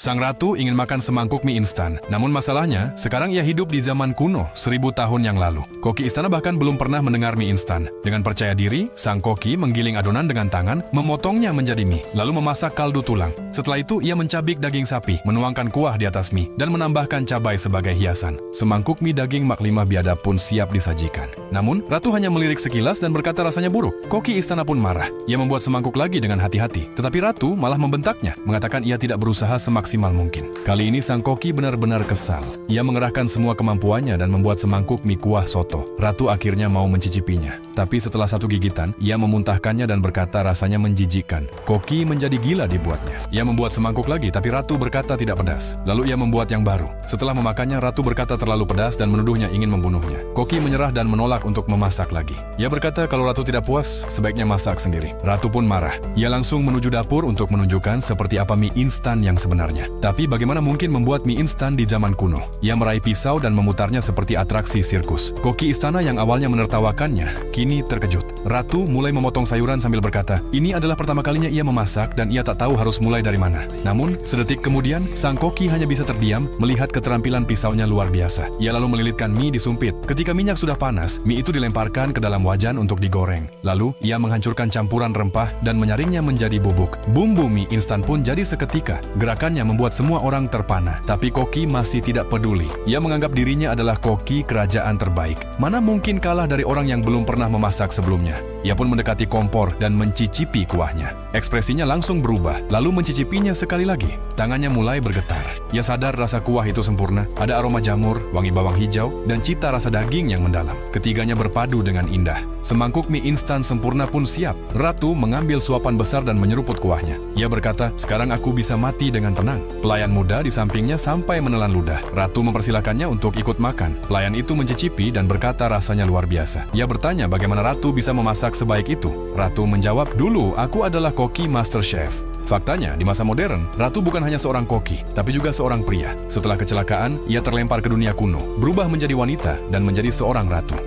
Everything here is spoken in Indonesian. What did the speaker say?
Sang ratu ingin makan semangkuk mie instan. Namun masalahnya, sekarang ia hidup di zaman kuno, 1000 tahun yang lalu. Koki istana bahkan belum pernah mendengar mie instan. Dengan percaya diri, sang koki menggiling adonan dengan tangan, memotongnya menjadi mie, lalu memasak kaldu tulang. Setelah itu, ia mencabik daging sapi, menuangkan kuah di atas mie, dan menambahkan cabai sebagai hiasan. Semangkuk mie daging Maklimah biadab pun siap disajikan. Namun, ratu hanya melirik sekilas dan berkata rasanya buruk. Koki istana pun marah. Ia membuat semangkuk lagi dengan hati-hati. Tetapi ratu malah membentaknya, mengatakan ia tidak berusaha semaksimal mungkin. Kali ini sang koki benar-benar kesal. Ia mengerahkan semua kemampuannya dan membuat semangkuk mie kuah soto. Ratu akhirnya mau mencicipinya. Tapi setelah satu gigitan, ia memuntahkannya dan berkata rasanya menjijikkan. Koki menjadi gila dibuatnya. Ia membuat semangkuk lagi, tapi ratu berkata tidak pedas. Lalu ia membuat yang baru. Setelah memakannya, ratu berkata terlalu pedas dan menuduhnya ingin membunuhnya. Koki menyerah dan menolak untuk memasak lagi. Ia berkata kalau ratu tidak puas, sebaiknya masak sendiri. Ratu pun marah. Ia langsung menuju dapur untuk menunjukkan seperti apa mie instan yang sebenarnya. Tapi bagaimana mungkin membuat mie instan di zaman kuno? Ia meraih pisau dan memutarnya seperti atraksi sirkus. Koki istana yang awalnya menertawakannya, kini terkejut. Ratu mulai memotong sayuran sambil berkata, ini adalah pertama kalinya ia memasak dan ia tak tahu harus mulai dari mana. Namun, sedetik kemudian, sang koki hanya bisa terdiam melihat keterampilan pisaunya luar biasa. Ia lalu melilitkan mie disumpit. Ketika minyak sudah panas, mie itu dilemparkan ke dalam wajan untuk digoreng. Lalu, ia menghancurkan campuran rempah dan menyaringnya menjadi bubuk. Bumbu mie instan pun jadi seketika. Gerakannya membuat semua orang terpana. Tapi koki masih tidak peduli. Ia menganggap dirinya adalah koki kerajaan terbaik. Mana mungkin kalah dari orang yang belum pernah memasak sebelumnya. Ia pun mendekati kompor dan mencicipi kuahnya. Ekspresinya langsung berubah, lalu mencicipinya sekali lagi. Tangannya mulai bergetar. Ia sadar rasa kuah itu sempurna, ada aroma jamur, wangi bawang hijau, dan cita rasa daging yang mendalam. Ketiganya berpadu dengan indah. Semangkuk mie instan sempurna pun siap. Ratu mengambil suapan besar dan menyeruput kuahnya. Ia berkata, sekarang aku bisa mati dengan tenang. Pelayan muda di sampingnya sampai menelan ludah. Ratu mempersilakannya untuk ikut makan. Pelayan itu mencicipi dan berkata rasanya luar biasa. Ia bertanya bagaimana Ratu bisa memasak sebaik itu. Ratu menjawab, dulu aku adalah koki master chef. Faktanya, di masa modern, Ratu bukan hanya seorang koki, tapi juga seorang pria. Setelah kecelakaan, ia terlempar ke dunia kuno, berubah menjadi wanita dan menjadi seorang ratu.